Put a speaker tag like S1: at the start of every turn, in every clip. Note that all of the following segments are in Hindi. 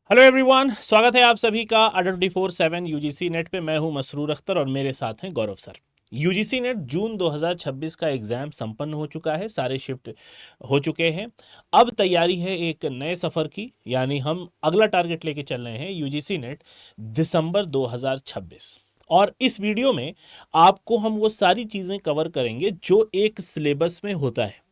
S1: हेलो एवरीवन, स्वागत है आप सभी का अड्डा 24/7 यूजीसी नेट पे। मैं हूं मसरूर अख्तर और मेरे साथ हैं गौरव सर। यूजीसी नेट जून 2026 का एग्जाम संपन्न हो चुका है, सारे शिफ्ट हो चुके हैं। अब तैयारी है एक नए सफ़र की, यानी हम अगला टारगेट लेके चल रहे हैं यूजीसी नेट दिसंबर 2026। और इस वीडियो में आपको हम वो सारी चीज़ें कवर करेंगे जो एक सिलेबस में होता है।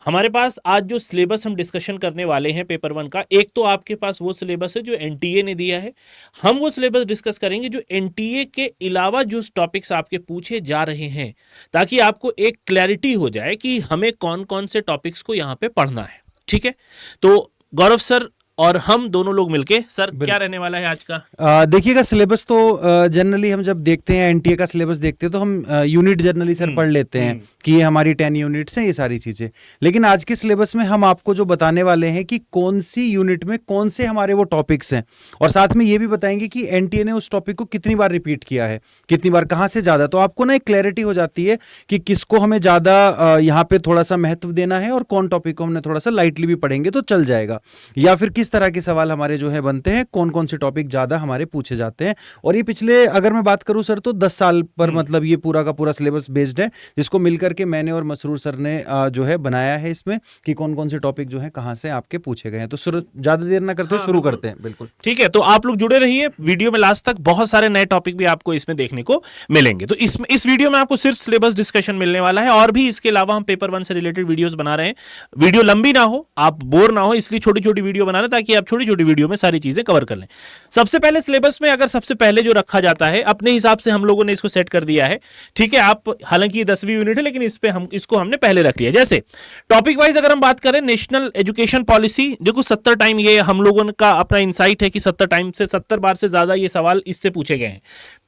S1: हमारे पास आज जो सिलेबस हम डिस्कशन करने वाले हैं पेपर 1 का, एक तो आपके पास वो सिलेबस है जो एनटीए ने दिया है। हम वो सिलेबस डिस्कस करेंगे जो एनटीए के अलावा जो टॉपिक्स आपके पूछे जा रहे हैं, ताकि आपको एक क्लैरिटी हो जाए कि हमें कौन कौन से टॉपिक्स को यहाँ पे पढ़ना है। ठीक है, तो गौरव सर और हम दोनों लोग मिलके, सर क्या रहने वाला है आज का?
S2: देखिएगा, सिलेबस तो जनरली हम जब देखते हैं एनटीए का सिलेबस देखते हैं तो हम यूनिट जनरली सर पढ़ लेते हैं कि ये हमारी 10 यूनिट्स हैं, ये सारी चीजें। लेकिन आज के सिलेबस में हम आपको जो बताने वाले हैं कि कौन सी यूनिट में कौन से हमारे वो टॉपिक्स हैं, और साथ में ये भी बताएंगे कि एनटीए ने उस टॉपिक को कितनी बार रिपीट किया है, कितनी बार, कहाँ से ज्यादा। तो आपको ना एक क्लैरिटी हो जाती है कि किसको हमें ज्यादा यहाँ पे थोड़ा सा महत्व देना है और कौन टॉपिक को हमने थोड़ा सा लाइटली भी पढ़ेंगे तो चल जाएगा, या फिर किस तरह के सवाल हमारे जो है बनते हैं, कौन कौन से टॉपिक ज्यादा हमारे पूछे जाते हैं। और ये पिछले अगर मैं बात करूं सर तो 10 साल पर मतलब ये पूरा का पूरा सिलेबस बेस्ड है, जिसको मिलकर के मैंने और मसरूर सर ने जो है बनाया है इसमें कि कौन कौन से टॉपिक जो है कहां से आपके पूछे गए हैं। तो ज्यादा देर ना करते शुरू करते हैं। बिल्कुल
S1: ठीक है, तो आप लोग जुड़े रहिए वीडियो में लास्ट तक, बहुत सारे नए टॉपिक भी आपको इसमें देखने को मिलेंगे। तो इस वीडियो में आपको सिर्फ सिलेबस डिस्कशन मिलने वाला है, और भी इसके अलावा हम पेपर 1 से रिलेटेड वीडियोस बना रहे हैं। वीडियो लंबी ना हो, आप बोर ना हो, इसलिए छोटी छोटी वीडियो बना रहे हैं ताकि आप छोटी छोटी वीडियो में सारी चीजें कवर कर लें। सबसे पहले सिलेबस में अगर सबसे पहले जो रखा जाता है, अपने हिसाब से हम लोगों ने इसको सेट कर दिया है। ठीक है, आप हालांकि ये 10वीं यूनिट है लेकिन इसको हमने पहले रख लिया। जैसे टॉपिक वाइज अगर हम बात करें, नेशनल एजुकेशन पॉलिसी, देखो 70 टाइम ये हम लोगों का अपना इंसाइट है कि 70 टाइम से 70 बार से ज्यादा ये सवाल इससे पूछे गए हैं।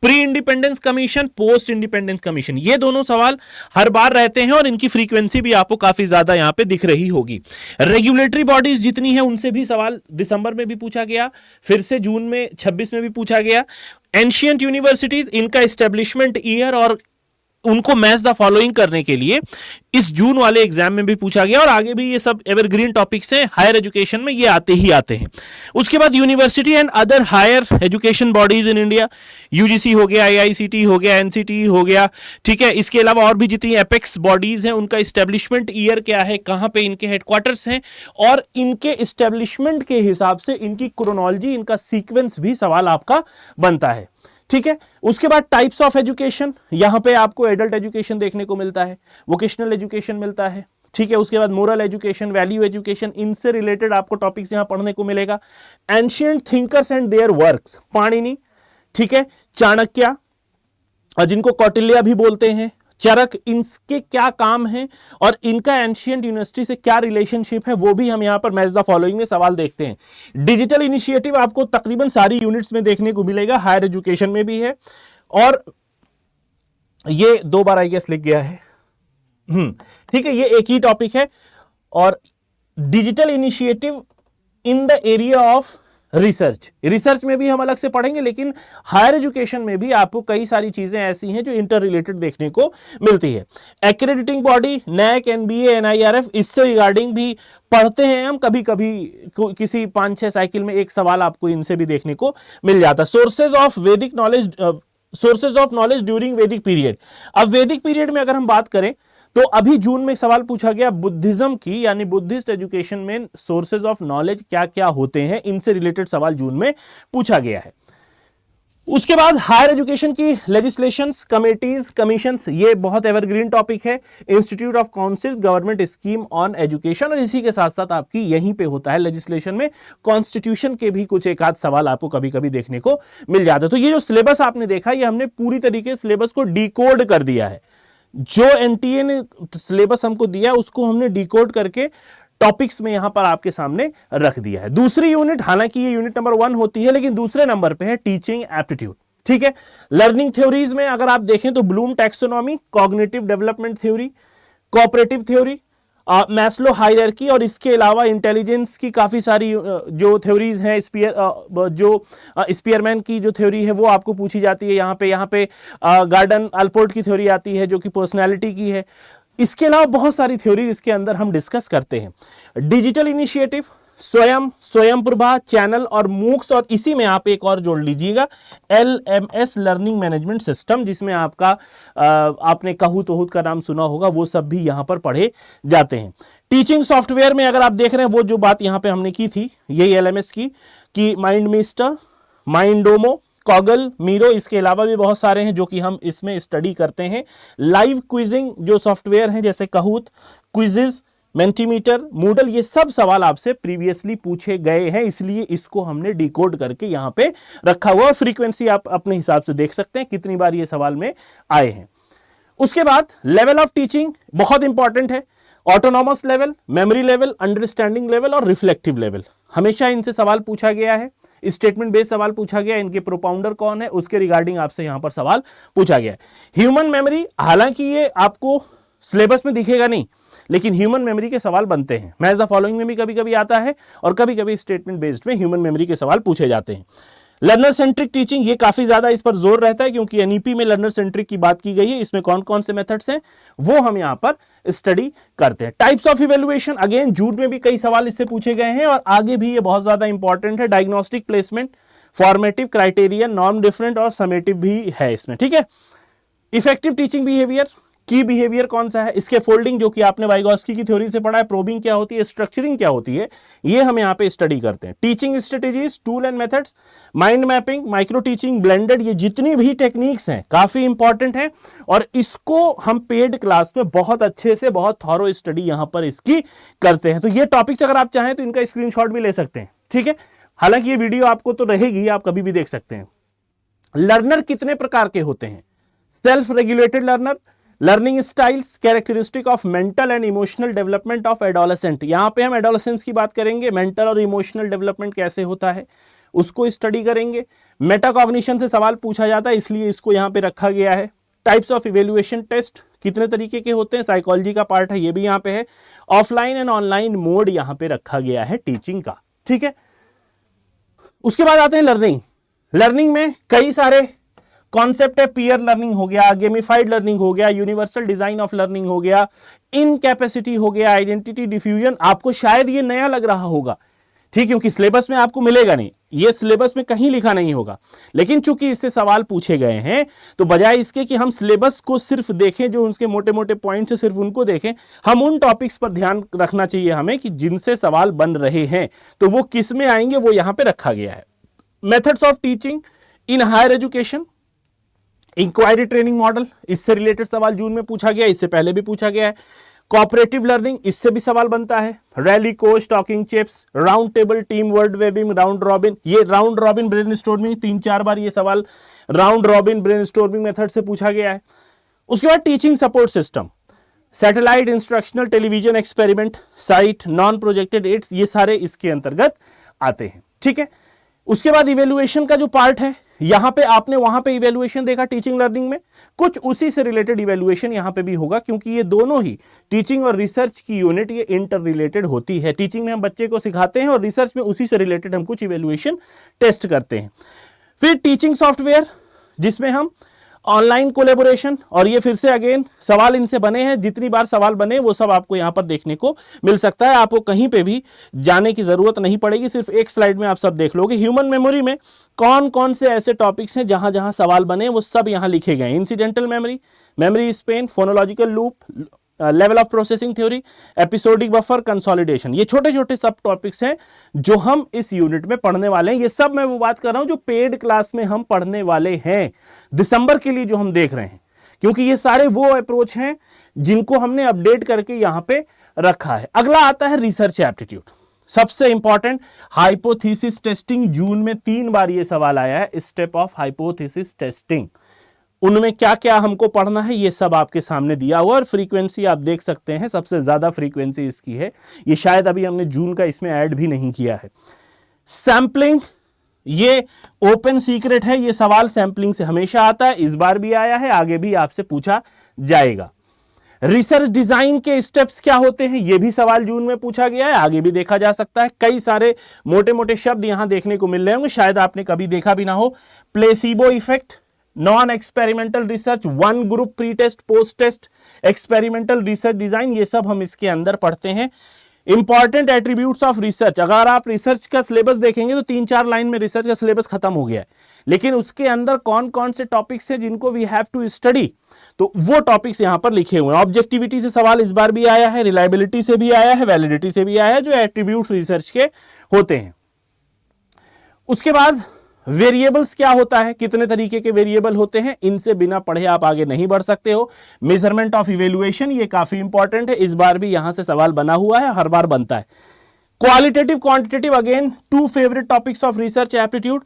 S1: Pre independence commission, post independence commission, ये दोनों सवाल हर बार रहते हैं और इनकी फ्रीक्वेंसी भी आपको काफी ज्यादा यहां पे दिख रही होगी। रेगुलेटरी बॉडीज जितनी है उनसे भी सवाल दिसंबर में भी पूछा गया, फिर से जून में 26 में भी पूछा गया। एंशिएंट यूनिवर्सिटीज, इनका एस्टेब्लिशमेंट ईयर और उनको मैच द फॉलोइंग करने के लिए इस जून वाले एग्जाम में भी पूछा गया, और आगे भी ये सब एवरग्रीन टॉपिक्स हैं, हायर एजुकेशन में ये आते ही आते हैं। उसके बाद university and other higher education bodies in India, UGC हो गया, आईआईसीटी हो गया, एनसीटी हो गया। ठीक है, इसके अलावा और भी जितनी एपेक्स बॉडीज हैं उनका एस्टेब्लिशमेंट ईयर क्या है, कहां पे इनके हेडक्वार्टर्स हैं, और इनके एस्टेब्लिशमेंट के हिसाब से इनकी क्रोनोलॉजी, इनका सीक्वेंस भी सवाल आपका बनता है। ठीक है, उसके बाद टाइप्स ऑफ एजुकेशन, यहां पे आपको एडल्ट एजुकेशन देखने को मिलता है, वोकेशनल एजुकेशन मिलता है। ठीक है, उसके बाद मोरल एजुकेशन, वैल्यू एजुकेशन, इनसे रिलेटेड आपको टॉपिक्स यहां पढ़ने को मिलेगा। Ancient thinkers and there works, Panini, ठीक है, चाणक्य, जिनको कौटिल्य भी बोलते हैं, चरक, इनके क्या काम है और इनका एंशिएंट यूनिवर्सिटी से क्या रिलेशनशिप है, वो भी हम यहां पर मैच द फॉलोइंग में सवाल देखते हैं। डिजिटल इनिशिएटिव आपको तकरीबन सारी यूनिट्स में देखने को मिलेगा, हायर एजुकेशन में भी है, और ये 2 बार आई गेस लिख गया है। ठीक है, ये एक ही टॉपिक है। और digital initiative in the area of research में भी हम अलग से पढ़ेंगे, लेकिन हायर एजुकेशन में भी आपको कई सारी चीजें ऐसी हैं जो इंटर रिलेटेड देखने को मिलती है। एक्रेडिटिंग बॉडी, नैक, एनबीए, एनआईआरएफ, इससे रिगार्डिंग भी पढ़ते हैं हम कभी कभी, किसी 5-6 साइकिल में एक सवाल आपको इनसे भी देखने को मिल जाता है। सोर्सेज ऑफ वैदिक knowledge, sources of knowledge during वैदिक पीरियड। अब वैदिक पीरियड में अगर हम बात करें तो अभी जून में सवाल पूछा गया बुद्धिज्म की, यानी बुद्धिस्ट एजुकेशन में सोर्सेज ऑफ नॉलेज क्या क्या होते हैं, इनसे रिलेटेड सवाल जून में पूछा गया है। उसके बाद हायर एजुकेशन की लेजिस्लेशंस, कमिटीज, कमीशंस, ये बहुत एवरग्रीन टॉपिक है। Institute of council, government scheme on education, और इसी के साथ साथ आपकी यहीं पे होता है लेजिस्लेशन में कॉन्स्टिट्यूशन के भी कुछ एक आध सवाल आपको कभी कभी देखने को मिल जाता है। तो ये जो सिलेबस आपने देखा, ये हमने पूरी तरीके से सिलेबस को डिकोड कर दिया है। जो एनटीए ने सिलेबस हमको दिया उसको हमने डिकोड करके टॉपिक्स में यहां पर आपके सामने रख दिया है। दूसरी यूनिट, हालांकि ये यूनिट नंबर 1 होती है, लेकिन दूसरे नंबर पे है टीचिंग एप्टीट्यूड। ठीक है, लर्निंग थ्योरीज में अगर आप देखें तो Bloom taxonomy, cognitive development theory, cooperative theory, Maslow hierarchy, और इसके अलावा इंटेलिजेंस की काफी सारी जो थ्योरीज हैं, स्पीयरमैन की जो थ्योरी है वो आपको पूछी जाती है। यहाँ पे गार्डन अल्पोर्ट की थ्योरी आती है जो कि पर्सनैलिटी की है। इसके अलावा बहुत सारी थ्योरी इसके अंदर हम डिस्कस करते हैं। डिजिटल इनिशिएटिव, स्वयं प्रभा, चैनल और मूक्स, और इसी में आप एक और जोड़ लीजिएगा LMS लर्निंग मैनेजमेंट सिस्टम, जिसमें आपका आपने कहूत वहूत का नाम सुना होगा, वो सब भी यहां पर पढ़े जाते हैं। टीचिंग सॉफ्टवेयर में अगर आप देख रहे हैं, वो जो बात यहां पे हमने की थी यही LMS की, कि माइंडमिस्टर, माइंडोमो, कॉगल, मीरो, इसके अलावा भी बहुत सारे हैं जो कि हम इसमें स्टडी करते हैं। लाइव क्विजिंग जो सॉफ्टवेयर हैं जैसे कहूत, क्विजिज, मेंटीमीटर, मूडल, ये सब सवाल आपसे प्रीवियसली पूछे गए हैं, इसलिए इसको हमने डिकोड करके यहां पे रखा हुआ। फ्रीक्वेंसी आप अपने हिसाब से देख सकते हैं कितनी बार ये सवाल में आए हैं। उसके बाद लेवल ऑफ टीचिंग बहुत इंपॉर्टेंट है। Autonomous level, memory level, understanding level और रिफ्लेक्टिव लेवल, हमेशा इनसे सवाल पूछा गया है। स्टेटमेंट बेस्ड सवाल पूछा गया, इनके प्रोपाउंडर कौन है उसके रिगार्डिंग आपसे यहां पर सवाल पूछा गया है। ह्यूमन मेमोरी, हालांकि ये आपको सिलेबस में दिखेगा नहीं, लेकिन ह्यूमन मेमोरी के सवाल बनते हैं। मैच द फॉलोइंग में भी कभी कभी आता है, और कभी कभी स्टेटमेंट बेस्ड में ह्यूमन मेमोरी के सवाल पूछे जाते हैं। लर्नर सेंट्रिक टीचिंग, ये काफी ज्यादा इस पर जोर रहता है, क्योंकि एनईपी में लर्नर सेंट्रिक की बात की गई है। इसमें कौन कौन से मेथड्स हैं वो हम यहां पर स्टडी करते हैं। Types of evaluation, again jute में भी कई सवाल इससे पूछे गए हैं, और आगे भी ये बहुत ज्यादा इंपॉर्टेंट है। Diagnostic placement, formative, criterion, norm different और समेटिव भी है इसमें, ठीक है। इफेक्टिव टीचिंग बिहेवियर, की बिहेवियर कौन सा है, इसके फोल्डिंग जो कि आपने वाइगोस्की की थ्योरी से पढ़ा है, प्रोबिंग क्या होती है, स्ट्रक्चरिंग क्या होती है, ये हम यहां पे स्टडी करते हैं। Teaching strategies, tool and methods, mind mapping, micro teaching, blended, ये जितनी भी टेक्निक्स हैं काफी इंपॉर्टेंट है, और इसको हम पेड क्लास में बहुत अच्छे से, बहुत थॉरो स्टडी यहां पर इसकी करते हैं। तो ये टॉपिक्स अगर आप चाहें तो इनका स्क्रीनशॉट भी ले सकते हैं, ठीक है। हालांकि ये वीडियो आपको तो रहेगी, आप कभी भी देख सकते हैं। लर्नर कितने प्रकार के होते हैं? Self regulated learner, learning styles, characteristic of mental and emotional development of adolescent, यहां पे हम एडोलेसेंस की बात करेंगे, मेंटल और इमोशनल डेवलपमेंट कैसे होता है उसको स्टडी करेंगे। मेटाकॉग्निशन से सवाल पूछा जाता है, इसलिए इसको यहां पे रखा गया है। टाइप्स ऑफ इवेल्युएशन टेस्ट कितने तरीके के होते हैं, साइकोलॉजी का पार्ट है, ये भी यहां पे है। ऑफलाइन एंड ऑनलाइन मोड यहां पे रखा गया है टीचिंग का, ठीक है। उसके बाद आते हैं लर्निंग। लर्निंग में कई सारे कॉन्सेप्ट है, पीयर लर्निंग हो गया, गेमिफाइड लर्निंग हो गया, यूनिवर्सल डिजाइन ऑफ लर्निंग हो गया, इनकैपेसिटी हो गया, आइडेंटिटी डिफ्यूजन। आपको शायद ये नया लग रहा होगा, ठीक, क्योंकि सिलेबस में आपको मिलेगा नहीं, ये सिलेबस में कहीं लिखा नहीं होगा, लेकिन चूंकि इससे सवाल पूछे गए हैं तो बजाय इसके कि हम सिलेबस को सिर्फ देखें, जो उसके मोटे मोटे पॉइंट्स है सिर्फ उनको देखें, हम उन टॉपिक्स पर ध्यान रखना चाहिए हमें कि जिनसे सवाल बन रहे हैं, तो वो किस में आएंगे वो यहां पे रखा गया है। Methods of teaching in higher education, inquiry training model, इससे रिलेटेड सवाल जून में पूछा गया, इससे पहले भी पूछा गया है। कोऑपरेटिव लर्निंग, इससे भी सवाल बनता है। Rally coach, talking chips, round table, team word webbing, round robin, ये राउंड रॉबिन ब्रेनस्टॉर्मिंग 3-4 बार ये सवाल राउंड रॉबिन ब्रेनस्टॉर्मिंग मेथड से पूछा गया है। उसके बाद teaching support system, satellite, instructional, television experiment, site, non projected aids, ये सारे इसके अंतर्गत आते हैं, ठीक है। उसके बाद इवेल्युएशन का जो पार्ट है, यहां पे आपने वहां पे इवेल्युएशन देखा टीचिंग लर्निंग में, कुछ उसी से रिलेटेड इवेल्युएशन यहां पे भी होगा, क्योंकि ये दोनों ही टीचिंग और रिसर्च की यूनिट ये इंटर रिलेटेड होती है। टीचिंग में हम बच्चे को सिखाते हैं और रिसर्च में उसी से रिलेटेड हम कुछ इवेल्युएशन टेस्ट करते हैं। फिर टीचिंग सॉफ्टवेयर, जिसमें हम ऑनलाइन कोलेबोरेशन, और ये फिर से अगेन सवाल इनसे बने हैं, जितनी बार सवाल बने वो सब आपको यहां पर देखने को मिल सकता है, आपको कहीं पे भी जाने की जरूरत नहीं पड़ेगी, सिर्फ एक स्लाइड में आप सब देख लोगे। ह्यूमन मेमोरी में कौन कौन से ऐसे टॉपिक्स हैं जहां जहां सवाल बने वो सब यहां लिखे गए। Incidental memory, memory Spain, phonological loop, level of processing theory, episodic buffer, consolidation, ये छोटे छोटे सब टॉपिक्स हैं जो हम इस यूनिट में पढ़ने वाले हैं। ये सब मैं वो बात कर रहा हूं जो पेड क्लास में हम पढ़ने वाले हैं दिसंबर के लिए, जो हम देख रहे हैं, क्योंकि ये सारे वो अप्रोच हैं जिनको हमने अपडेट करके यहां पे रखा है। अगला आता है रिसर्च एप्टीट्यूड, सबसे इंपॉर्टेंट हाइपोथेसिस टेस्टिंग। जून में 3 बार ये सवाल आया है, स्टेप ऑफ हाइपोथेसिस टेस्टिंग, उनमें क्या क्या हमको पढ़ना है ये सब आपके सामने दिया हुआ, और फ्रीक्वेंसी आप देख सकते हैं, सबसे ज्यादा फ्रीक्वेंसी इसकी है, ये शायद अभी हमने जून का इसमें ऐड भी नहीं किया है। सैंपलिंग, ये ओपन सीक्रेट है, ये सवाल सैंपलिंग से हमेशा आता है, इस बार भी आया है, आगे भी आपसे पूछा जाएगा। रिसर्च डिजाइन के स्टेप्स क्या होते हैं, ये भी सवाल जून में पूछा गया है, आगे भी देखा जा सकता है। कई सारे मोटे मोटे शब्द यहां देखने को मिल रहे होंगे, शायद आपने कभी देखा भी ना हो। Placebo effect, non experimental research, one group, pre test, post test, experimental research design, ये सब हम इसके अंदर पढ़ते हैं। Important attributes of research. अगर आप रिसर्च का सिलेबस देखेंगे तो 3-4 लाइन में रिसर्च का सिलेबस खत्म हो गया है, लेकिन उसके अंदर कौन कौन से टॉपिक्स हैं जिनको वी हैव टू स्टडी, तो वो टॉपिक्स यहां पर लिखे हुए हैं। ऑब्जेक्टिविटी से सवाल इस बार भी आया है, रिलायबिलिटी से भी आया है, वैलिडिटी से भी आया है, जो एट्रीब्यूट्स रिसर्च के होते हैं। उसके बाद वेरिएबल्स क्या होता है, कितने तरीके के वेरिएबल होते हैं, इनसे बिना पढ़े आप आगे नहीं बढ़ सकते हो। मेजरमेंट ऑफ इवेल्युएशन, ये काफी इंपॉर्टेंट है, इस बार भी यहां से सवाल बना हुआ है, हर बार बनता है। Qualitative quantitative, again 2 favourite topics of research aptitude.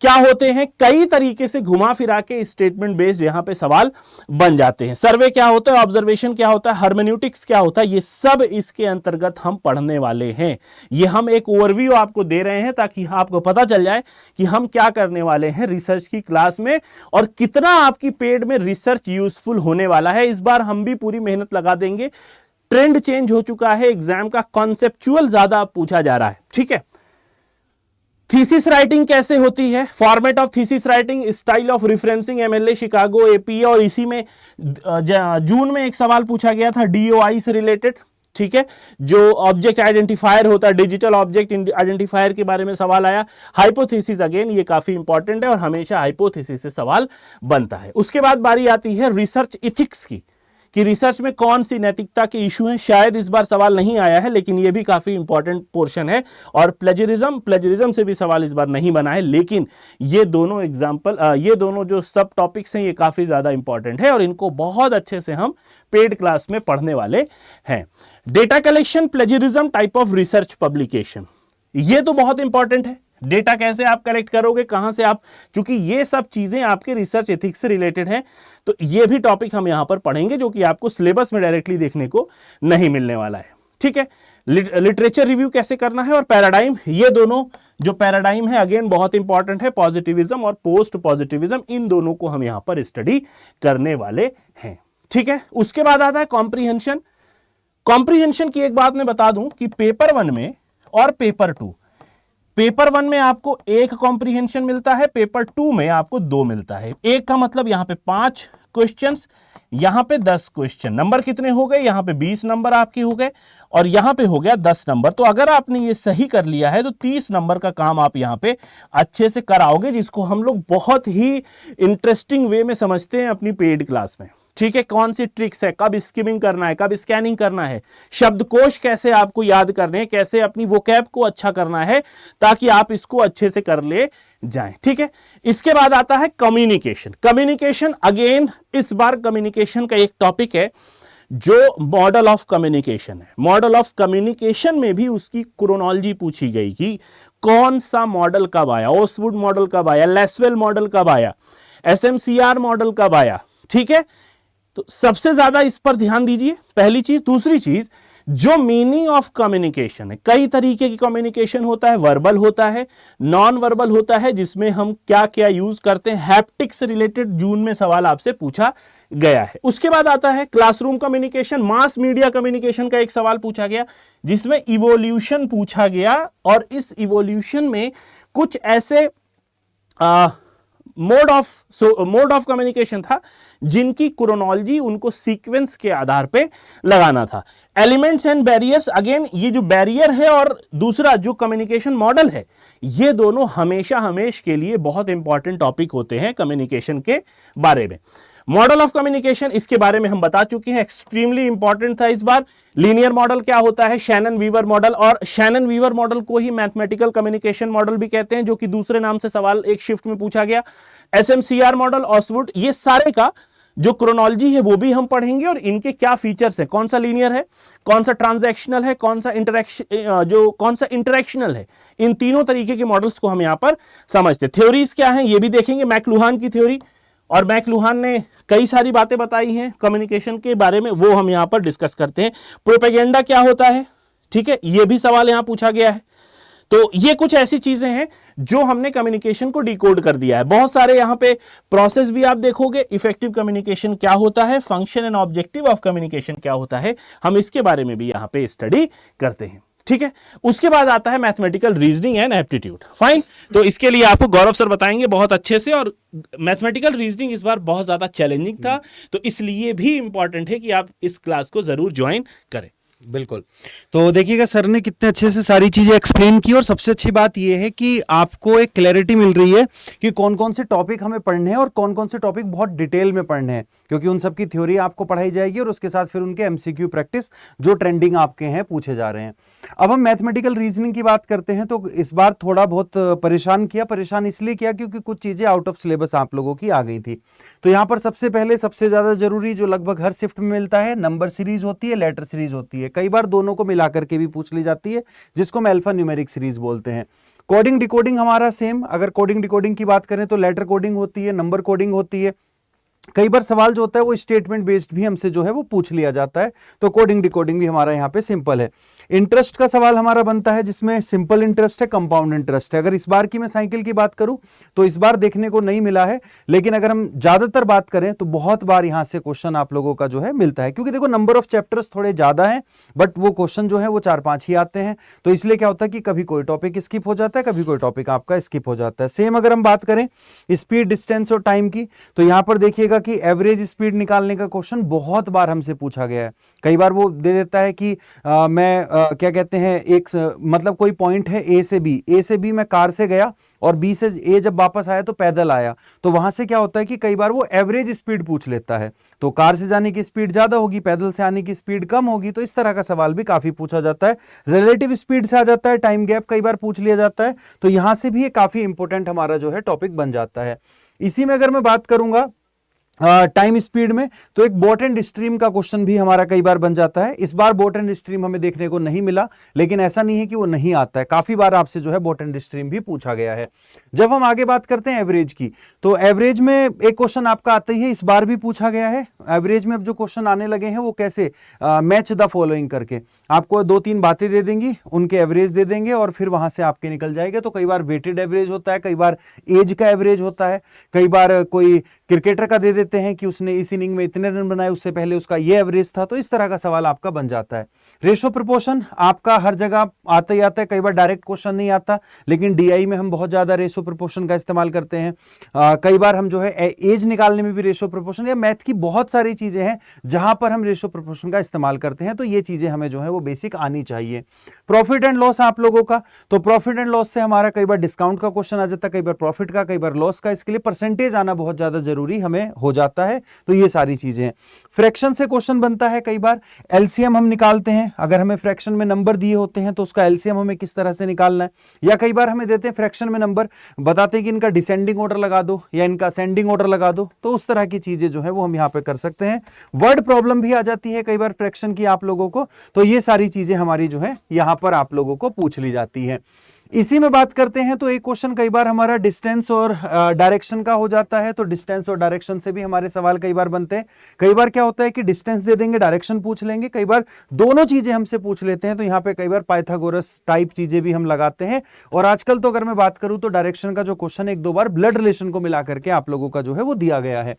S1: क्या होते हैं, कई तरीके से घुमा फिरा के स्टेटमेंट बेस्ड यहां पे सवाल बन जाते हैं। सर्वे क्या होता है, ऑब्जर्वेशन क्या होता है, हर्मेन्यूटिक्स क्या होता है, ये सब इसके अंतर्गत हम पढ़ने वाले हैं। ये हम एक ओवरव्यू आपको दे रहे हैं ताकि आपको पता चल जाए कि हम क्या करने वाले हैं रिसर्च की क्लास में और कितना आपकी पेड में रिसर्च यूजफुल होने वाला है। इस बार हम भी पूरी मेहनत लगा देंगे। ट्रेंड चेंज हो चुका है, एग्जाम का कॉन्सेप्चुअल ज्यादा पूछा जा रहा है, ठीक है। थीसिस राइटिंग कैसे होती है, format of thesis writing, style of referencing, MLA, Chicago, APA, और इसी में जून में एक सवाल पूछा गया था डीओआई से रिलेटेड, ठीक है, जो ऑब्जेक्ट आइडेंटिफायर होता है, डिजिटल ऑब्जेक्ट आइडेंटिफायर के बारे में सवाल आया। हाइपोथेसिस, अगेन ये काफी इंपॉर्टेंट है और हमेशा हाइपोथेसिस से सवाल बनता है। उसके बाद बारी आती है रिसर्च इथिक्स की, कि रिसर्च में कौन सी नैतिकता के इशू हैं। शायद इस बार सवाल नहीं आया है, लेकिन यह भी काफी इंपॉर्टेंट पोर्शन है। और प्लेजरिज्म से भी सवाल इस बार नहीं बना है, लेकिन ये दोनों एग्जाम्पल, ये दोनों जो सब टॉपिक्स हैं, ये काफी ज्यादा इंपॉर्टेंट है और इनको बहुत अच्छे से हम पेड क्लास में पढ़ने वाले हैं। Data collection, plagiarism, type of research publication, ये तो बहुत इंपॉर्टेंट है। डेटा कैसे आप कलेक्ट करोगे, कहां से आप, क्योंकि ये सब चीजें आपके रिसर्च एथिक्स से रिलेटेड हैं, तो ये भी टॉपिक हम यहां पर पढ़ेंगे जो कि आपको सिलेबस में डायरेक्टली देखने को नहीं मिलने वाला है, ठीक है। लिटरेचर रिव्यू कैसे करना है और पैराडाइम, ये दोनों जो पैराडाइम है अगेन बहुत इंपॉर्टेंट है। पॉजिटिविज्म और पोस्ट पॉजिटिविज्म, इन दोनों को हम यहां पर स्टडी करने वाले हैं, ठीक है। उसके बाद आता है कॉम्प्रीहेंशन। कॉम्प्रीहेंशन की एक बात मैं बता दूं कि पेपर 1 में और पेपर 2, पेपर 1 में आपको 1 कॉम्प्रीहेंशन मिलता है, पेपर 2 में आपको 2 मिलता है। 1 का मतलब यहां पे 5 क्वेश्चंस, यहां पे 10 क्वेश्चन। नंबर कितने हो गए, यहां पे 20 नंबर आपके हो गए और यहां पे हो गया 10 नंबर। तो अगर आपने ये सही कर लिया है तो 30 नंबर का काम आप यहां पे अच्छे से कराओगे, जिसको हम लोग बहुत ही इंटरेस्टिंग वे में समझते हैं अपनी पेड क्लास में, ठीक है। कौन सी ट्रिक्स है, कब स्किमिंग करना है, कब स्कैनिंग करना है, शब्दकोश कैसे आपको याद करने हैं, कैसे अपनी वोकैब को अच्छा करना है ताकि आप इसको अच्छे से कर ले जाएं, ठीक है। इसके बाद आता है कम्युनिकेशन। कम्युनिकेशन, अगेन इस बार कम्युनिकेशन का एक टॉपिक है जो मॉडल ऑफ कम्युनिकेशन है। मॉडल ऑफ कम्युनिकेशन में भी उसकी क्रोनोलॉजी पूछी गई कि कौन सा मॉडल कब आया, ओसवुड मॉडल कब आया, लेसवेल मॉडल कब आया, एसएमसीआर मॉडल कब आया, ठीक है। तो सबसे ज्यादा इस पर ध्यान दीजिए, पहली चीज। दूसरी चीज, जो मीनिंग ऑफ कम्युनिकेशन है, कई तरीके की कम्युनिकेशन होता है, वर्बल होता है, नॉन वर्बल होता है, जिसमें हम क्या क्या यूज करते हैं, हैप्टिक से रिलेटेड जून में सवाल आपसे पूछा गया है। उसके बाद आता है classroom communication. Mass media communication का एक सवाल पूछा गया जिसमें इवोल्यूशन पूछा गया और इस इवोल्यूशन में कुछ ऐसे मोड ऑफ कम्युनिकेशन था जिनकी क्रोनोलॉजी उनको सीक्वेंस के आधार पे लगाना था। एलिमेंट्स एंड बैरियर्स, अगेन ये जो बैरियर है और दूसरा जो कम्युनिकेशन मॉडल है, ये दोनों हमेशा के लिए बहुत इंपॉर्टेंट टॉपिक होते हैं कम्युनिकेशन के बारे में। मॉडल ऑफ कम्युनिकेशन, इसके बारे में हम बता चुके हैं, एक्सट्रीमली इंपॉर्टेंट था इस बार। लीनियर मॉडल क्या होता है, शैनन वीवर मॉडल, और शैनन वीवर मॉडल को ही मैथमेटिकल कम्युनिकेशन मॉडल भी कहते हैं, जो कि दूसरे नाम से सवाल एक शिफ्ट में पूछा गया। एसएमसीआर मॉडल, ऑसवुड, ये सारे का जो क्रोनोलॉजी है वो भी हम पढ़ेंगे और इनके क्या फीचर्स है, कौन सा लीनियर है, कौन सा ट्रांजैक्शनल है, कौन सा इंटरैक्शनल है, इन तीनों तरीके के मॉडल्स को हम यहां पर समझते हैं। थ्योरीज क्या हैं ये भी देखेंगे, मैक्लुहान की थ्योरी, और मैक्लुहान ने कई सारी बातें बताई हैं कम्युनिकेशन के बारे में, वो हम यहां पर डिस्कस करते हैं। प्रोपेगेंडा क्या होता है, ठीक है, ये भी सवाल यहां पूछा गया है। तो ये कुछ ऐसी चीजें हैं जो हमने कम्युनिकेशन को डिकोड कर दिया है। बहुत सारे यहां पे प्रोसेस भी आप देखोगे, इफेक्टिव कम्युनिकेशन क्या होता है, function and objective of communication क्या होता है, हम इसके बारे में भी यहां पे स्टडी करते हैं, ठीक है। उसके बाद आता है mathematical reasoning and aptitude, fine. तो इसके लिए आपको गौरव सर बताएंगे बहुत अच्छे से, और मैथमेटिकल रीजनिंग इस बार बहुत ज्यादा चैलेंजिंग था, तो इसलिए भी इंपॉर्टेंट है कि आप इस क्लास को जरूर ज्वाइन करें।
S2: बिल्कुल। तो देखिएगा सर ने कितने अच्छे से सारी चीजें एक्सप्लेन की, और सबसे अच्छी बात यह है कि आपको एक क्लैरिटी मिल रही है कि कौन कौन से टॉपिक हमें पढ़ने हैं और कौन कौन से टॉपिक बहुत डिटेल में पढ़ने हैं, क्योंकि उन सब की थ्योरी आपको पढ़ाई जाएगी और उसके साथ फिर उनके एमसीक्यू प्रैक्टिस जो ट्रेंडिंग आपके हैं पूछे जा रहे हैं। अब हम मैथमेटिकल रीजनिंग की बात करते हैं, तो इस बार थोड़ा बहुत परेशान इसलिए किया क्योंकि कुछ चीजें आउट ऑफ सिलेबस आप लोगों की आ गई थी। तो यहां पर सबसे पहले सबसे ज्यादा जरूरी जो लगभग हर शिफ्ट में मिलता है, नंबर सीरीज होती है, लेटर सीरीज होती है, कई बार दोनों को मिलाकर के भी पूछ ली जाती है, जिसको हम अल्फा न्यूमेरिक सीरीज बोलते हैं। कोडिंग डिकोडिंग हमारा सेम, अगर कोडिंग डिकोडिंग की बात करें तो लेटर कोडिंग होती है, नंबर कोडिंग होती है। कई बार सवाल जो होता है वो स्टेटमेंट बेस्ड भी हमसे जो है वो पूछ लिया जाता है, तो कोडिंग डिकोडिंग भी हमारा यहाँ पे सिंपल है। इंटरेस्ट का सवाल हमारा बनता है, जिसमें सिंपल इंटरेस्ट है, कंपाउंड इंटरेस्ट है। अगर इस बार की मैं साइकिल की बात करूं तो इस बार देखने को नहीं मिला है, लेकिन अगर हम ज्यादातर बात करें तो बहुत बार यहां से क्वेश्चन आप लोगों का जो है मिलता है, क्योंकि देखो नंबर ऑफ चैप्टर्स थोड़े ज्यादा हैं, बट वो क्वेश्चन जो है वो 4-5 ही आते हैं। तो इसलिए क्या होता है कि कभी कोई टॉपिक स्किप हो जाता है, कभी कोई टॉपिक आपका स्किप हो जाता है। सेम अगर हम बात करें स्पीड, डिस्टेंस और टाइम की, तो यहां पर देखिएगा कि एवरेज स्पीड निकालने का क्वेश्चन बहुत बार हमसे पूछा गया है। कई बार वो दे देता है कि क्या कहते हैं, मतलब कोई पॉइंट है ए से बी मैं कार से गया और बी से ए जब वापस आया तो पैदल आया, तो वहां से क्या होता है कि कई बार वो एवरेज स्पीड पूछ लेता है, तो कार से जाने की स्पीड ज्यादा होगी, पैदल से आने की स्पीड कम होगी, तो इस तरह का सवाल भी काफी पूछा जाता है। रिलेटिव स्पीड से आ जाता है, टाइम गैप कई बार पूछ लिया जाता है, तो यहां से भी ये काफी इंपॉर्टेंट हमारा जो है टॉपिक बन जाता है। इसी में अगर मैं बात करूंगा टाइम स्पीड में, तो एक बोट एंड स्ट्रीम का क्वेश्चन भी हमारा कई बार बन जाता है। इस बार बोट एंड स्ट्रीम हमें देखने को नहीं मिला, लेकिन ऐसा नहीं है कि वो नहीं आता है, काफी बार आपसे जो है बोट एंड स्ट्रीम भी पूछा गया है। जब हम आगे बात करते हैं एवरेज की, तो एवरेज में एक क्वेश्चन आपका आता ही है, इस बार भी पूछा गया है। एवरेज में अब जो क्वेश्चन आने लगे हैं वो कैसे, मैच द फॉलोइंग करके आपको 2-3 बातें दे देंगी, उनके एवरेज दे देंगे और फिर वहां से आपके निकल जाएंगे। तो कई बार वेटेड एवरेज होता है, कई बार एज का एवरेज होता है, कई बार कोई क्रिकेटर का दे देते हैं कि उसने इस इनिंग में इतने रन बनाए, उससे पहले उसका ये एवरेज था, तो इस तरह का सवाल आपका बन जाता है। रेशो प्रोपोर्शन आपका हर जगह आता ही आता है, कई बार डायरेक्ट क्वेश्चन नहीं आता, लेकिन डीआई में हम बहुत ज्यादा रेशो प्रोपोर्शन का इस्तेमाल करते हैं। कई बार हम जो है एज निकालने में भी रेशो प्रोपोर्शन, या मैथ की बहुत सारी चीजें हैं जहां पर हम रेशो प्रोपोर्शन का इस्तेमाल करते हैं, तो ये चीजें हमें जो है वो बेसिक आनी चाहिए। प्रॉफिट एंड लॉस आप लोगों का, तो प्रॉफिट एंड लॉस से हमारा कई बार डिस्काउंट का क्वेश्चन आ जाता है, कई बार प्रॉफिट का, कई बार लॉस का, इसके लिए परसेंटेज आना बहुत ज्यादा जरूरी हमें हो जाता है। तो ये सारी चीजें हैं। फ्रैक्शन से क्वेश्चन बनता है, कई बार एलसीएम हम निकालते हैं, अगर हमें फ्रैक्शन में नंबर दिए होते हैं तो उसका एलसीएम हमें किस तरह से निकालना है, या कई बार हमें देते हैं फ्रैक्शन में नंबर, बताते हैं कि इनका डिसेंडिंग ऑर्डर लगा दो या इनका असेंडिंग ऑर्डर लगा दो, तो उस तरह की चीजें जो है वो हम यहां पे कर सकते हैं। वर्ड प्रॉब्लम भी आ जाती है कई बार फ्रैक्शन की आप लोगों को, तो ये सारी चीजें हमारी जो है यहां पर आप लोगों को पूछ ली जाती है। इसी में बात करते हैं तो एक क्वेश्चन कई बार हमारा डिस्टेंस और डायरेक्शन का हो जाता है, तो डिस्टेंस और डायरेक्शन से भी हमारे सवाल कई बार बनते हैं। कई बार क्या होता है कि डिस्टेंस दे देंगे, डायरेक्शन पूछ लेंगे, कई बार दोनों चीजें हमसे पूछ लेते हैं, तो यहाँ पे कई बार पाइथागोरस टाइप चीजें भी हम लगाते हैं। और आजकल तो अगर मैं बात करूं तो डायरेक्शन का जो क्वेश्चन 1-2 बार ब्लड रिलेशन को मिला करके आप लोगों का जो है वो दिया गया है।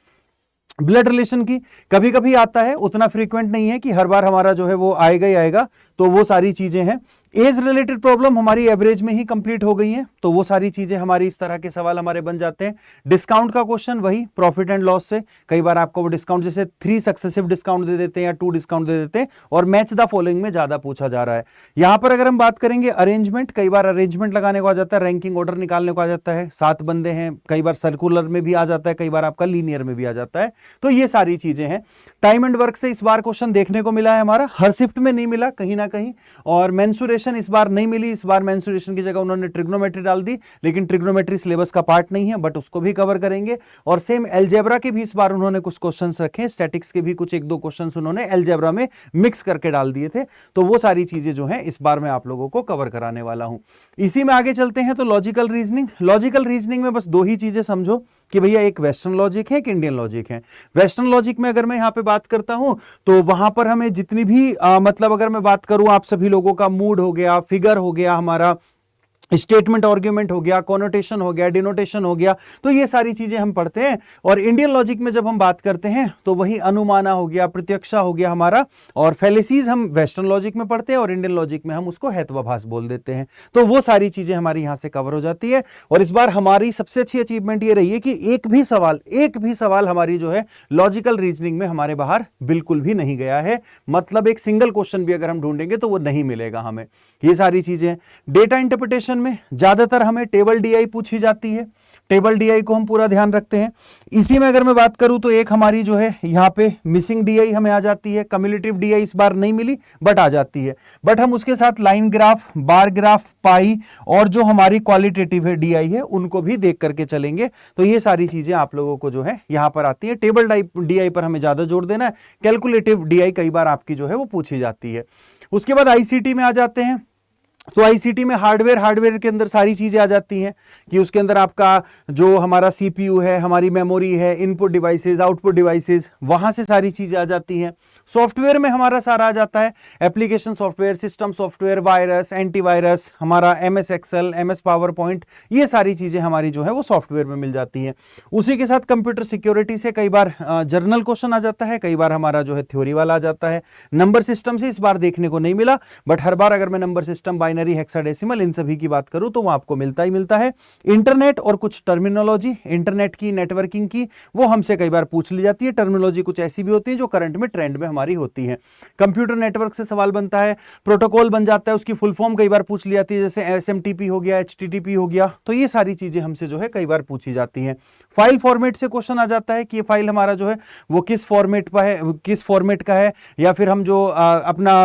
S2: ब्लड रिलेशन की कभी कभी आता है, उतना फ्रीक्वेंट नहीं है कि हर बार हमारा जो है वो आएगा ही आएगा, तो वो सारी चीजें हैं। एज रिलेटेड प्रॉब्लम हमारी एवरेज में ही कंप्लीट हो गई हैं, तो वो सारी चीजें हमारी इस तरह के सवाल हमारे बन जाते हैं। डिस्काउंट का क्वेश्चन वही प्रॉफिट एंड लॉस से, कई बार आपको वो डिस्काउंट जैसे 3 सक्सेसिव डिस्काउंट दे देते हैं या 2 डिस्काउंट दे देते हैं, और मैच द फॉलोइंग में ज्यादा पूछा जा रहा है। यहां पर अगर हम बात करेंगे अरेंजमेंट, कई बार अरेंजमेंट लगाने को आ जाता है, रैंकिंग ऑर्डर निकालने को आ जाता है, 7 बंदे हैं, कई बार सर्कुलर में भी आ जाता है, कई बार आपका लीनियर में भी आ जाता है, तो ये सारी चीजें हैं। टाइम एंड वर्क से इस बार क्वेश्चन देखने को मिला है हमारा, हर शिफ्ट में नहीं मिला, कहीं ना कहीं। और मेंसुरेशन इस बार नहीं मिली, इस बार मेंसुरेशन की जगह उन्होंने ट्रिग्नोमेट्री डाल दी, लेकिन ट्रिग्नोमेट्री सिलेबस का पार्ट नहीं है, बट उसको भी कवर करेंगे। और सेम अलजेब्रा के भी इस बार उन्होंने कुछ क्वेश्चंस रखे, स्टैटिक्स के भी कुछ 1-2 क्वेश्चंस उन्होंने अलजेब्रा में मिक्स करके डाल दिए थे, तो वो सारी चीजें जो है इस बार मैं आप लोगों को कवर कराने वाला हूं। इसी में आगे चलते हैं तो लॉजिकल रीजनिंग। लॉजिकल रीजनिंग में बस 2 ही चीजें समझो कि भैया एक वेस्टर्न लॉजिक है, एक इंडियन लॉजिक है। वेस्टर्न लॉजिक में अगर मैं यहां पे बात करता हूं तो वहां पर हमें जितनी भी मतलब अगर मैं बात करूं, आप सभी लोगों का मूड हो गया, फिगर हो गया, हमारा स्टेटमेंट आर्ग्यूमेंट हो गया, कॉनोटेशन हो गया, डिनोटेशन हो गया, तो ये सारी चीजें हम पढ़ते हैं। और इंडियन लॉजिक में जब हम बात करते हैं तो वही अनुमाना हो गया, प्रत्यक्षा हो गया हमारा, और फैलेसीज हम वेस्टर्न लॉजिक में पढ़ते हैं और इंडियन लॉजिक में हम उसको हेत्वाभास बोल देते हैं। तो वो सारी चीजें हमारी यहां से कवर हो जाती है। और इस बार हमारी सबसे अच्छी अचीवमेंट ये रही है कि एक भी सवाल हमारी जो है लॉजिकल रीजनिंग में हमारे बाहर बिल्कुल भी नहीं गया है। मतलब एक सिंगल क्वेश्चन भी अगर हम ढूंढेंगे तो वो नहीं मिलेगा हमें। ये सारी चीजें डेटा इंटरप्रिटेशन में ज्यादातर हमें टेबल डीआई पूछी जाती है। टेबल डीआई को हम पूरा ध्यान रखते हैं। इसी में अगर मैं बात करूं तो एक हमारी जो है यहाँ पे मिसिंग डीआई हमें आ जाती है। कम्युलेटिव डीआई इस बार नहीं मिली बट आ जाती है। बट हम उसके साथ लाइन ग्राफ, बार ग्राफ, पाई और जो हमारी क्वालिटेटिव है डीआई है उनको भी देख करके चलेंगे। तो ये सारी चीजें आप लोगों को जो है यहाँ पर आती है। टेबल डीआई पर हमें ज्यादा जोर देना है। कैलकुलेटिव डीआई कई बार आपकी जो है वो पूछी जाती है। उसके बाद आईसीटी में आ जाते हैं। तो आईसीटी में हार्डवेयर के अंदर सारी चीजें आ जाती हैं कि उसके अंदर आपका जो हमारा सीपीयू है, हमारी मेमोरी है, इनपुट डिवाइसेस, आउटपुट डिवाइसेस, वहां से सारी चीजें आ जाती हैं। सॉफ्टवेयर में हमारा सारा आ जाता है। Application software, system software, virus, antivirus, हमारा MS Excel, MS PowerPoint, ये सारी चीजें हमारी जो है वो सॉफ्टवेयर में मिल जाती हैं। उसी के साथ कंप्यूटर सिक्योरिटी से कई बार जर्नल क्वेश्चन आ जाता है, कई बार हमारा जो है थ्योरी वाला आ जाता है। नंबर सिस्टम से इस बार देखने को नहीं मिला, बट हर बार अगर मैं नंबर सिस्टम, बाइनरी, हेक्साडेसिमल, इन सभी की बात करूं तो वो आपको मिलता ही मिलता है। इंटरनेट और कुछ टर्मिनोलॉजी इंटरनेट की, नेटवर्किंग की, वो हमसे कई बार पूछ ली जाती है। टर्मिनोलॉजी कुछ ऐसी भी होती है जो करंट में ट्रेंड में हमारी होती है। कंप्यूटर नेटवर्क से सवाल बनता है, प्रोटोकॉल बन जाता है, उसकी फुल फॉर्म कई बार पूछ ली जाती है, जैसे SMTP हो गया, HTTP हो गया। तो ये सारी चीजें हमसे जो है कई बार पूछी जाती हैं। फाइल फॉर्मेट से क्वेश्चन आ जाता है कि ये फाइल हमारा जो है वो किस फॉर्मेट पर है, किस फॉर्मेट का है, या फिर हम जो अपना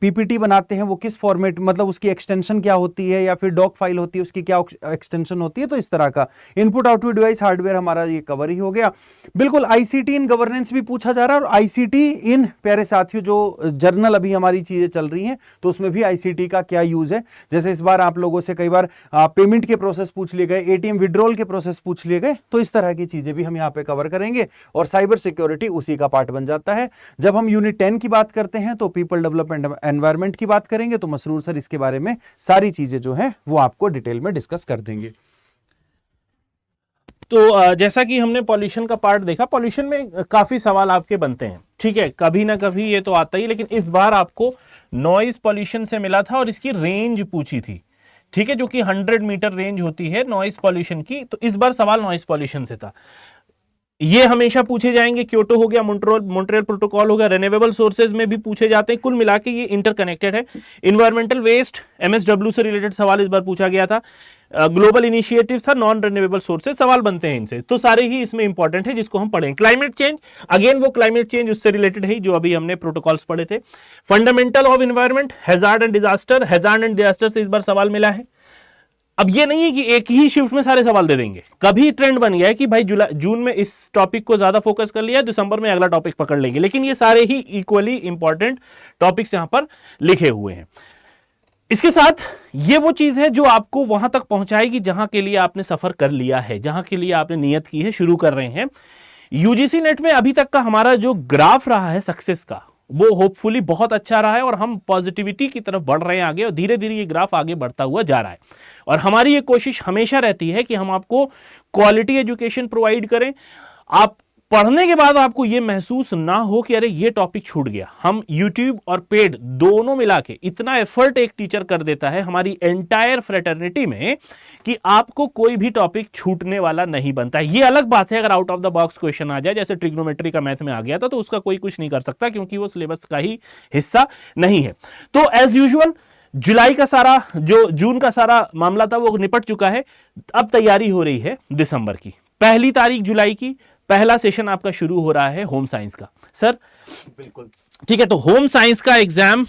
S2: PPT बनाते हैं वो किस फॉर्मेट, मतलब उसकी एक्सटेंशन क्या होती है, या फिर डॉक फाइल होती है उसकी क्या एक्सटेंशन होती है। तो इस तरह का इनपुट आउटपुट डिवाइस हार्डवेयर हमारा ये कवर ही हो गया। बिल्कुल ICT इन गवर्नेंस भी पूछा जा रहा है, और ICT इन, प्यारे साथियों, जो जर्नल अभी हमारी चीजें चल रही हैं तो उसमें भी ICT का क्या यूज है। जैसे इस बार आप लोगों से कई बार पेमेंट के प्रोसेस पूछ लिए गए, ATM विड्रॉल के प्रोसेस पूछ लिए गए, तो इस तरह की चीजें भी हम यहाँ पे कवर करेंगे। और साइबर सिक्योरिटी उसी का पार्ट बन जाता है। जब हम यूनिट 10 की बात करते हैं तो पीपल डेवलपमेंट एनवायरमेंट की बात करेंगे, तो मसरूर सर इसके बारे में सारी चीजें जो है वो आपको डिटेल में डिस्कस कर देंगे।
S1: तो जैसा कि हमने पॉल्यूशन का पार्ट देखा, पॉल्यूशन में काफी सवाल आपके बनते हैं, ठीक है, कभी ना कभी ये तो आता ही। लेकिन इस बार आपको नॉइज पॉल्यूशन से मिला था और इसकी रेंज पूछी थी, ठीक है, जो कि 100 मीटर रेंज होती है नॉइज पॉल्यूशन की। तो इस बार सवाल नॉइज पॉल्यूशन से था। ये हमेशा पूछे जाएंगे। क्योटो हो गया, मॉन्ट्रियल प्रोटोकॉल हो गया, रिन्यूएबल सोर्सेज में भी पूछे जाते हैं। कुल मिला के ये इंटरकनेक्टेड है। इन्वायरमेंटल वेस्ट, MSW से रिलेटेड सवाल इस बार पूछा गया था। ग्लोबल इनिशिएटिव था, नॉन रिन्यूएबल सोर्सेज, सवाल बनते हैं इनसे। तो सारे ही इसमें इंपॉर्टेंट है जिसको हम पढ़ें। क्लाइमेट चेंज, अगेन वो क्लाइमेट चेंज उससे रिलेटेड है जो अभी हमने प्रोटोकॉल्स पढ़े थे। Fundamental of environment, hazard and disaster से इस बार सवाल मिला है। अब ये नहीं है कि एक ही शिफ्ट में सारे सवाल दे देंगे। कभी ट्रेंड बन गया है कि भाई जून में इस टॉपिक को ज्यादा फोकस कर लिया, दिसंबर में अगला टॉपिक पकड़ लेंगे, लेकिन ये सारे ही इक्वली इंपॉर्टेंट टॉपिक्स यहां पर लिखे हुए हैं। इसके साथ ये वो चीज है जो आपको वहां तक पहुंचाएगी जहां के लिए आपने सफर कर लिया है, जहां के लिए आपने नियत की है, शुरू कर रहे हैं। UGC नेट में अभी तक का हमारा जो ग्राफ रहा है सक्सेस का, वो होपफुली बहुत अच्छा रहा है और हम पॉजिटिविटी की तरफ बढ़ रहे हैं आगे, और धीरे धीरे ये ग्राफ आगे बढ़ता हुआ जा रहा है। और हमारी ये कोशिश हमेशा रहती है कि हम आपको क्वालिटी एजुकेशन प्रोवाइड करें। आप पढ़ने के बाद आपको ये महसूस ना हो कि अरे ये टॉपिक छूट गया। हम YouTube और पेड दोनों मिला के इतना एफर्ट एक टीचर कर देता है हमारी एंटायर फ्रेटर्निटी में कि आपको कोई भी टॉपिक छूटने वाला नहीं बनता। ये अलग बात है अगर out of the box question आ जाए, जैसे ट्रिग्नोमेट्री का मैथ में आ गया था, तो उसका कोई कुछ नहीं कर सकता क्योंकि वो सिलेबस का ही हिस्सा नहीं है। तो एज यूजुअल जुलाई का सारा, जो जून का सारा मामला था वो निपट चुका है। अब तैयारी हो रही है दिसंबर की। 1 तारीख जुलाई की पहला सेशन आपका शुरू हो रहा है होम साइंस का। सर
S3: बिल्कुल
S1: ठीक है, तो होम साइंस का एग्जाम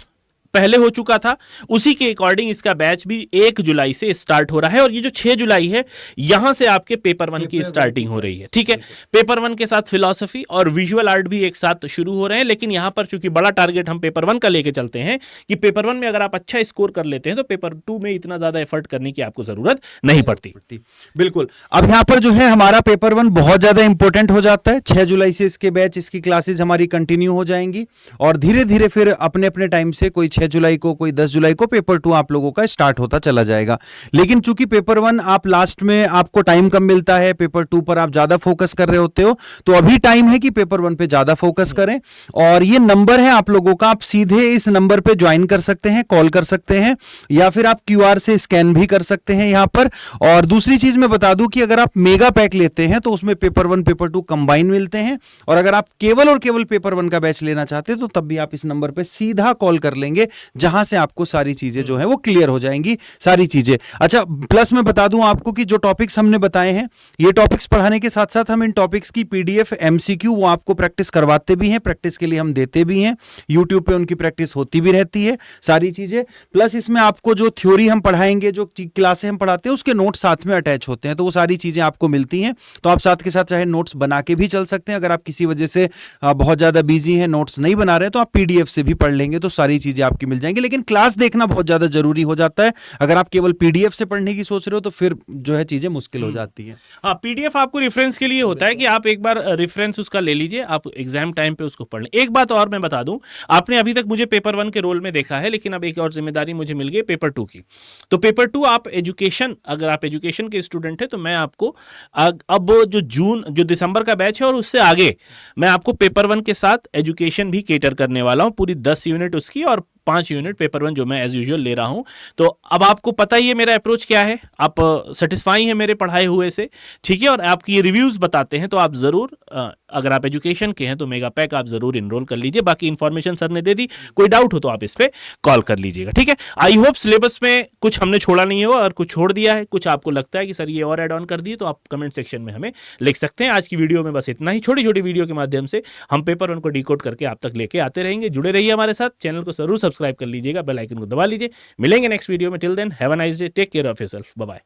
S1: पहले हो चुका था, उसी के अकॉर्डिंग इसका बैच भी 1 जुलाई से स्टार्ट हो रहा है। और ये जो 6 जुलाई है, यहां से आपके पेपर 1 की स्टार्टिंग हो रही है, ठीक है। पेपर 1 के साथ फिलॉसफी और विजुअल आर्ट भी एक साथ शुरू हो रहे हैं। लेकिन यहां पर चूंकि बड़ा टारगेट हम पेपर 1 का लेके चलते हैं कि पेपर 1 में अगर आप अच्छा स्कोर कर लेते हैं तो पेपर 2 में इतना ज्यादा एफर्ट करने की आपको जरूरत नहीं पड़ती।
S2: बिल्कुल। अब यहाँ पर जो है हमारा पेपर 1 बहुत ज्यादा इंपॉर्टेंट हो जाता है। 6 जुलाई से इसके बैच, इसकी क्लासेज हमारी कंटिन्यू हो जाएंगी और धीरे धीरे फिर अपने अपने टाइम से कोई 6 जुलाई को, कोई 10 जुलाई को पेपर 2 आप लोगों का स्टार्ट होता चला जाएगा। लेकिन चूंकि पेपर 1 आप लास्ट में आपको टाइम कम मिलता है, पेपर 2 पर आप ज्यादा फोकस कर रहे होते हो, तो अभी टाइम है कि पेपर 1 पे ज्यादा फोकस करें। और ये नंबर है आप लोगों का, आप सीधे इस नंबर पे ज्वाइन कर सकते हैं, कॉल कर सकते हैं, या फिर आप QR से स्कैन भी कर सकते हैं यहां पर। और दूसरी चीज मैं बता दूं कि अगर आप मेगा पैक लेते हैं तो उसमें पेपर 1 पेपर 2 कंबाइन मिलते हैं, और अगर आप केवल और केवल पेपर 1 का बैच लेना चाहते हैं तो तब भी आप इस नंबर पे सीधा कॉल कर लेंगे, जहां से आपको सारी चीजें जो है वो क्लियर हो जाएंगी, सारी चीजें। अच्छा, प्लस मैं बता दूं आपको कि जो टॉपिक्स हमने बताए हैं, ये टॉपिक्स पढ़ाने के साथ साथ हम इन टॉपिक्स की PDF MCQ वो आपको प्रैक्टिस करवाते भी हैं, प्रैक्टिस के लिए हम देते भी हैं, यूट्यूब पे उनकी प्रैक्टिस होती भी रहती है, सारी चीजें। प्लस इसमें आपको जो थ्योरी हम पढ़ाएंगे, जो क्लासें हम पढ़ाते हैं, उसके नोट्स साथ में अटैच होते हैं, तो वो सारी चीजें आपको मिलती हैं। तो आप साथ के साथ चाहे नोट्स बना के भी चल सकते हैं, अगर आप किसी वजह से बहुत ज्यादा बिजी हैं, नोट्स नहीं बना रहे, तो आप PDF से भी पढ़ लेंगे, तो सारी चीजें आपकी मिल जाएंगी। लेकिन क्लास देखना बहुत ज्यादा जरूरी हो जाता है। अगर आप केवल PDF से पढ़ने की सोच रहे हो तो फिर जो है चीजें मुश्किल हो जाती है।
S1: हाँ, PDF आपको रेफरेंस के लिए होता है कि आप एक बार रेफरेंस उसका ले लीजिए, आप एग्जाम टाइम पे उसको पढ़ लें। एक बात और मैं बता दूं, आपने अभी तक मुझे पेपर 1 के रोल में देखा है, लेकिन अब एक और जिम्मेदारी मुझे मिल गई पेपर 2 की। तो पेपर 2 आप एजुकेशन, अगर आप एजुकेशन के स्टूडेंट हैं तो मैं आपको अब जो दिसंबर का बैच है और उससे आगे मैं आपको पेपर 1 के साथ एजुकेशन भी केटर करने वाला हूं, पूरी 10 यूनिट उसकी और 5 यूनिट पेपर 1 जो मैं एज यूजुअल ले रहा हूं। तो अब आपको पता ही है मेरा अप्रोच क्या है, आप सेटिस्फाई हैं मेरे पढ़ाए हुए से, ठीक है, और आपकी ये रिव्यूज बताते हैं, तो आप जरूर अगर आप एजुकेशन के हैं तो मेगा पैक आप जरूर इनरोल कर लीजिए। बाकी इंफॉर्मेशन सर ने दे दी, कोई डाउट हो तो आप इस पे कॉल कर लीजिएगा, ठीक है। आई होप सिलेबस में कुछ हमने छोड़ा नहीं हो और कुछ छोड़ दिया है, कुछ आपको लगता है कि सर ये और ऐड ऑन कर दिए, तो आप कमेंट सेक्शन में हमें लिख सकते हैं। आज की वीडियो में बस इतना ही, छोटी छोटी वीडियो के माध्यम से हम पेपर 1 को डिकोड करके आप तक लेके आते रहेंगे। जुड़े रहिए हमारे साथ, चैनल को जरूर सब्सक्राइब कर लीजिएगा, बेल आइकन को दबा लीजिए। मिलेंगे नेक्स्ट वीडियो में, till then have a nice day, take care of yourself, bye bye.